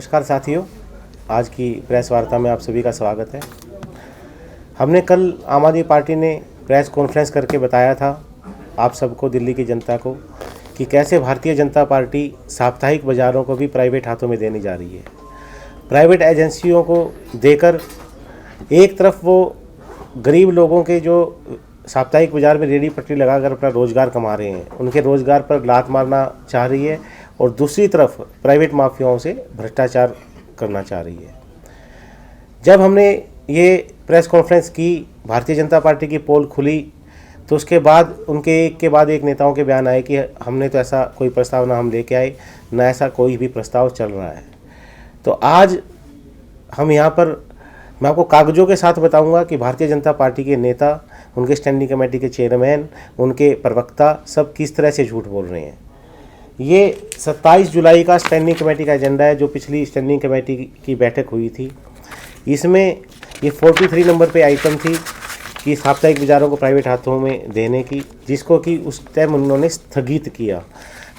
नमस्कार साथियों, आज की प्रेस वार्ता में आप सभी का स्वागत है। हमने कल आम आदमी पार्टी ने प्रेस कॉन्फ्रेंस करके बताया था आप सबको, दिल्ली की जनता को, कि कैसे भारतीय जनता पार्टी साप्ताहिक बाज़ारों को भी प्राइवेट हाथों में देने जा रही है। प्राइवेट एजेंसियों को देकर एक तरफ वो गरीब लोगों के जो साप्ताहिक बाज़ार में रेडी पटरी लगाकर अपना रोज़गार कमा रहे हैं, उनके रोज़गार पर लात मारना चाह रही है, और दूसरी तरफ प्राइवेट माफियाओं से भ्रष्टाचार करना चाह रही है। जब हमने ये प्रेस कॉन्फ्रेंस की, भारतीय जनता पार्टी की पोल खुली, तो उसके बाद उनके एक के बाद एक नेताओं के बयान आए कि हमने तो ऐसा कोई प्रस्ताव ना हम लेके आए, ना ऐसा कोई भी प्रस्ताव चल रहा है। तो आज हम यहाँ पर, मैं आपको कागज़ों के साथ बताऊंगा कि भारतीय जनता पार्टी के नेता, उनके स्टैंडिंग कमेटी के चेयरमैन, उनके प्रवक्ता सब किस तरह से झूठ बोल रहे हैं। ये 27 जुलाई का स्टैंडिंग कमेटी का एजेंडा है, जो पिछली स्टैंडिंग कमेटी की बैठक हुई थी। इसमें ये 43 नंबर पे आइटम थी कि साप्ताहिक बाज़ारों को प्राइवेट हाथों में देने की, जिसको कि उस टाइम उन्होंने स्थगित किया।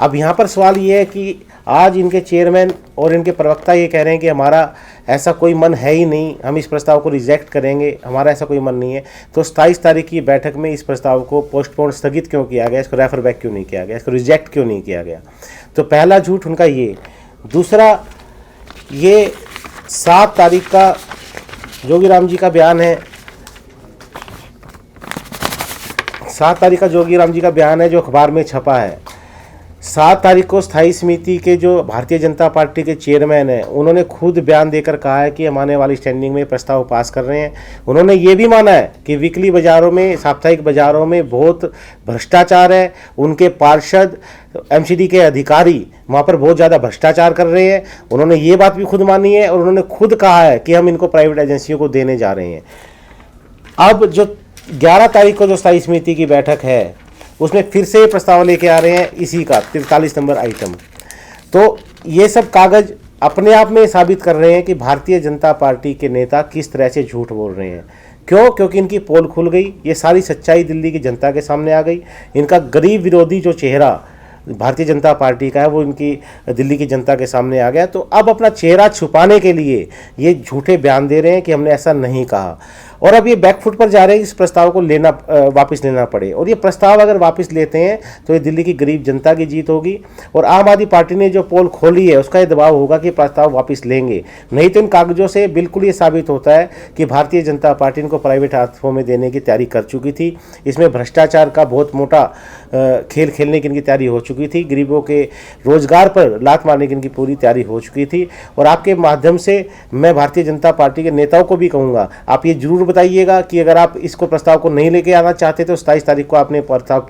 अब यहाँ पर सवाल ये है कि आज इनके चेयरमैन और इनके प्रवक्ता ये कह रहे हैं कि हमारा ऐसा कोई मन है ही नहीं, हम इस प्रस्ताव को रिजेक्ट करेंगे, हमारा ऐसा कोई मन नहीं है। तो 27 तारीख की बैठक में इस प्रस्ताव को पोस्टपोन, स्थगित क्यों किया गया, इसको रेफर बैक क्यों नहीं किया गया, इसको रिजेक्ट क्यों नहीं किया गया। तो पहला झूठ उनका ये। दूसरा, ये 7 तारीख का जोगीराम जी का बयान है, 7 तारीख का जोगीराम जी का बयान है जो अखबार में छपा है। 7 तारीख को स्थायी समिति के जो भारतीय जनता पार्टी के चेयरमैन हैं, उन्होंने खुद बयान देकर कहा है कि हम आने वाली स्टैंडिंग में प्रस्ताव पास कर रहे हैं। उन्होंने ये भी माना है कि वीकली बाज़ारों में, साप्ताहिक बाज़ारों में बहुत भ्रष्टाचार है, उनके पार्षद, एमसीडी के अधिकारी वहाँ पर बहुत ज़्यादा भ्रष्टाचार कर रहे हैं। उन्होंने ये बात भी खुद मानी है और उन्होंने खुद कहा है कि हम इनको प्राइवेट एजेंसियों को देने जा रहे हैं। अब जो 11 तारीख को जो स्थायी समिति की बैठक है, उसमें फिर से प्रस्ताव लेके आ रहे हैं इसी का 43 नंबर आइटम। तो ये सब कागज़ अपने आप में साबित कर रहे हैं कि भारतीय जनता पार्टी के नेता किस तरह से झूठ बोल रहे हैं। क्यों? क्योंकि इनकी पोल खुल गई, ये सारी सच्चाई दिल्ली की जनता के सामने आ गई। इनका गरीब विरोधी जो चेहरा भारतीय जनता पार्टी का है, वो इनकी दिल्ली की जनता के सामने आ गया। तो अब अपना चेहरा छुपाने के लिए ये झूठे बयान दे रहे हैं कि हमने ऐसा नहीं कहा, और अब ये बैकफुट पर जा रहे हैं, इस प्रस्ताव को वापस लेना पड़े। और ये प्रस्ताव अगर वापस लेते हैं तो ये दिल्ली की गरीब जनता की जीत होगी, और आम आदमी पार्टी ने जो पोल खोली है उसका ये दबाव होगा कि प्रस्ताव वापस लेंगे। नहीं तो इन कागजों से बिल्कुल ये साबित होता है कि भारतीय जनता पार्टी इनको प्राइवेट हाथों में देने की तैयारी कर चुकी थी। इसमें भ्रष्टाचार का बहुत मोटा खेल खेलने की इनकी तैयारी हो चुकी थी, गरीबों के रोजगार पर लात मारने की इनकी पूरी तैयारी हो चुकी थी। और आपके माध्यम से मैं भारतीय जनता पार्टी के नेताओं को भी कहूँगा, आप ये जरूर बताइएगा कि अगर आप इसको प्रस्ताव को नहीं लेके आना चाहते तो 27 तारीख को आपने प्रस्ताव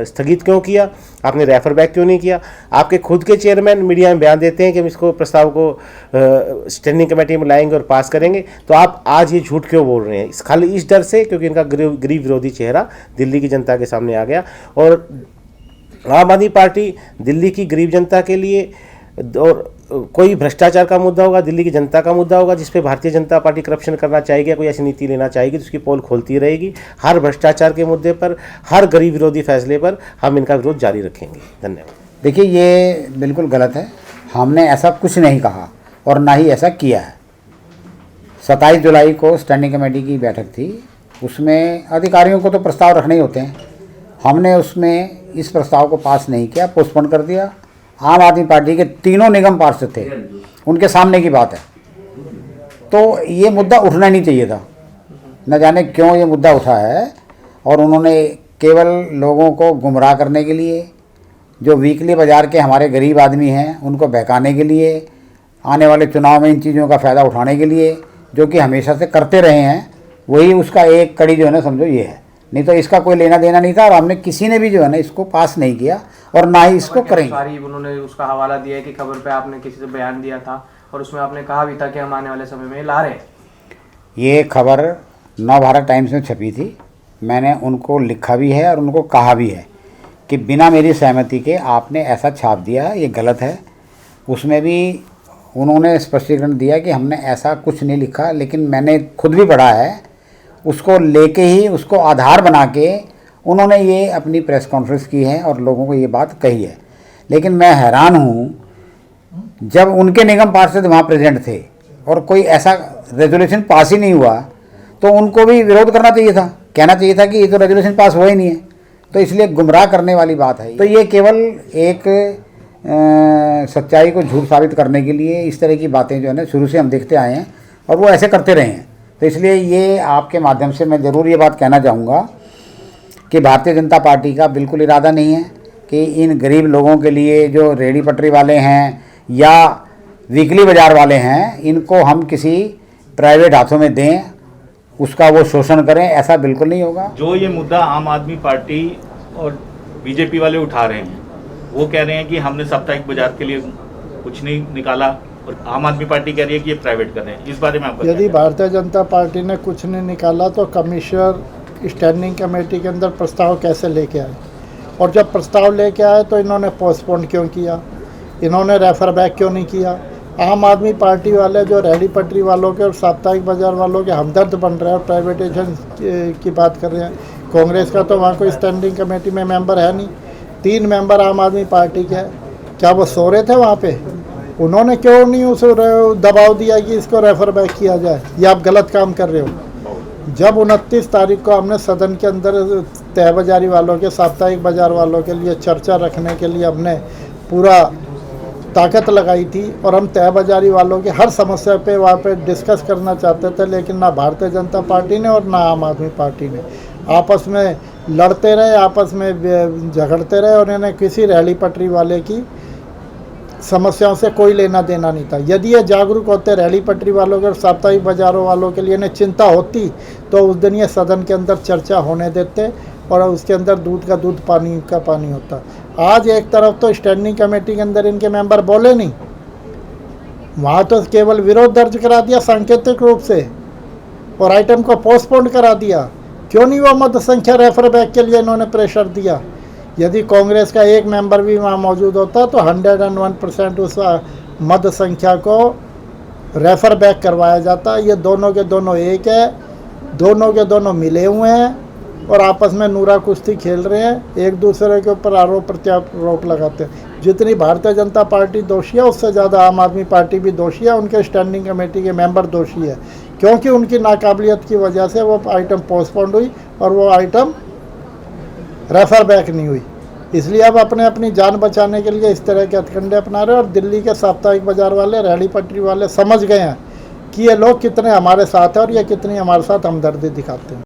स्थगित क्यों किया, आपने रेफर बैक क्यों नहीं किया। आपके खुद के चेयरमैन मीडिया में बयान देते हैं कि हम इसको प्रस्ताव को स्टैंडिंग कमेटी में लाएंगे और पास करेंगे, तो आप आज ये झूठ क्यों बोल रहे हैं? खाली इस डर से, क्योंकि इनका गरीब विरोधी चेहरा दिल्ली की जनता के सामने आ गया। और आम आदमी पार्टी दिल्ली की गरीब जनता के लिए, और कोई भ्रष्टाचार का मुद्दा होगा, दिल्ली की जनता का मुद्दा होगा, जिस पे भारतीय जनता पार्टी करप्शन करना चाहेगी, कोई ऐसी नीति लेना चाहेगी, जिसकी पोल खोलती रहेगी। हर भ्रष्टाचार के मुद्दे पर, हर गरीब विरोधी फैसले पर हम इनका विरोध जारी रखेंगे। धन्यवाद। देखिए, ये बिल्कुल गलत है। हमने ऐसा कुछ नहीं कहा और ना ही ऐसा किया है। 27 जुलाई को स्टैंडिंग कमेटी की बैठक थी, उसमें अधिकारियों को तो प्रस्ताव रखने ही होते हैं। हमने उसमें इस प्रस्ताव को पास नहीं किया, पोस्टपोन कर दिया। आम आदमी पार्टी के तीनों निगम पार्षद थे, उनके सामने की बात है। तो ये मुद्दा उठना नहीं चाहिए था, न जाने क्यों ये मुद्दा उठा है। और उन्होंने केवल लोगों को गुमराह करने के लिए, जो वीकली बाज़ार के हमारे गरीब आदमी हैं उनको बहकाने के लिए, आने वाले चुनाव में इन चीज़ों का फ़ायदा उठाने के लिए, जो कि हमेशा से करते रहे हैं, वही उसका एक कड़ी जो है ना, समझो ये है। नहीं तो इसका कोई लेना देना नहीं था, और हमने किसी ने भी जो है ना इसको पास नहीं किया और ना ही इसको करेंगे। सारी उन्होंने उसका हवाला दिया है कि खबर पे आपने किसी से बयान दिया था, और उसमें आपने कहा भी था कि हम आने वाले समय में ला रहे हैं। ये खबर नवभारत टाइम्स में छपी थी, मैंने उनको लिखा भी है और उनको कहा भी है कि बिना मेरी सहमति के आपने ऐसा छाप दिया, ये गलत है। उसमें भी उन्होंने स्पष्टीकरण दिया कि हमने ऐसा कुछ नहीं लिखा, लेकिन मैंने खुद भी पढ़ा है, उसको लेके ही, उसको आधार बना के उन्होंने ये अपनी प्रेस कॉन्फ्रेंस की है और लोगों को ये बात कही है। लेकिन मैं हैरान हूँ जब उनके निगम पार्षद वहाँ प्रेजेंट थे और कोई ऐसा रेजोल्यूशन पास ही नहीं हुआ तो उनको भी विरोध करना चाहिए था, कहना चाहिए था कि ये तो रेजोल्यूशन पास हुआ ही नहीं है। तो इसलिए गुमराह करने वाली बात है। तो ये केवल एक सच्चाई को झूठ साबित करने के लिए इस तरह की बातें जो है ना शुरू से हम देखते आए हैं और वो ऐसे करते रहे हैं। तो इसलिए ये आपके माध्यम से मैं ज़रूर ये बात कहना चाहूँगा कि भारतीय जनता पार्टी का बिल्कुल इरादा नहीं है कि इन गरीब लोगों के लिए जो रेहड़ी पटरी वाले हैं या वीकली बाज़ार वाले हैं इनको हम किसी प्राइवेट हाथों में दें, उसका वो शोषण करें, ऐसा बिल्कुल नहीं होगा। जो ये मुद्दा आम आदमी पार्टी और बीजेपी वाले उठा रहे हैं, वो कह रहे हैं कि हमने साप्ताहिक बाजार के लिए कुछ नहीं निकाला और आम आदमी पार्टी कह रही है कि ये प्राइवेट कर रहे हैं। इस बारे में आपका यदि भारतीय जनता पार्टी ने कुछ नहीं निकाला तो कमिश्नर स्टैंडिंग कमेटी के अंदर प्रस्ताव कैसे लेके आए, और जब प्रस्ताव लेके आए तो इन्होंने पोस्टपोन क्यों किया, इन्होंने रेफर बैक क्यों नहीं किया। आम आदमी पार्टी वाले जो रेहड़ी पटरी वालों के और साप्ताहिक बाजार वालों के हमदर्द बन रहे हैं और प्राइवेटाइजेशन की बात कर रहे हैं। कांग्रेस का तो वहाँ कोई स्टैंडिंग कमेटी में मेंबर है नहीं, 3 मेंबर आम आदमी पार्टी के हैं। क्या वो सो रहे थे वहाँ पे? उन्होंने क्यों नहीं उस दबाव दिया कि इसको रेफर बैक किया जाए? ये आप गलत काम कर रहे हो। जब 29 तारीख को हमने सदन के अंदर तय बाजारी वालों के, साप्ताहिक बाजार वालों के लिए चर्चा रखने के लिए हमने पूरा ताकत लगाई थी और हम तय बाजारी वालों की हर समस्या पे वहाँ पे डिस्कस करना चाहते थे, लेकिन ना भारतीय जनता पार्टी ने और ना आम आदमी पार्टी ने, आपस में लड़ते रहे, आपस में झगड़ते रहे और इन्हें किसी रेहड़ी पटरी वाले की समस्याओं से कोई लेना देना नहीं था। यदि ये जागरूक होते रेहड़ी पटरी वालों के और साप्ताहिक बाजारों वालों के लिए इन्हें चिंता होती तो उस दिन ये सदन के अंदर चर्चा होने देते और उसके अंदर दूध का दूध पानी का पानी होता। आज एक तरफ तो स्टैंडिंग कमेटी के अंदर इनके मेंबर बोले नहीं, वहाँ तो केवल विरोध दर्ज करा दिया सांकेतिक रूप से और आइटम को पोस्टपोन करा दिया। क्यों नहीं वो मत संख्या रेफर बैक के लिए इन्होंने प्रेशर दिया? यदि कांग्रेस का एक मेंबर भी वहाँ मौजूद होता तो 101% उस मत संख्या को रेफर बैक करवाया जाता। ये दोनों के दोनों एक है, दोनों के दोनों मिले हुए हैं और आपस में नूरा कुश्ती खेल रहे हैं, एक दूसरे के ऊपर आरोप प्रत्यारोप लगाते हैं। जितनी भारतीय जनता पार्टी दोषी है उससे ज़्यादा आम आदमी पार्टी भी दोषी है, उनके स्टैंडिंग कमेटी के मेंबर दोषी है, क्योंकि उनकी नाकाबिलियत की वजह से वो आइटम पोस्टपोन्ड हुई और वो आइटम रेफर बैक नहीं हुई। इसलिए अब अपनी जान बचाने के लिए इस तरह के हथकंडे अपना रहे हैं और दिल्ली के साप्ताहिक बाजार वाले, रेहड़ी पटरी वाले समझ गए हैं कि ये लोग कितने हमारे साथ हैं और ये कितनी हमारे साथ हमदर्दी दिखाते हैं।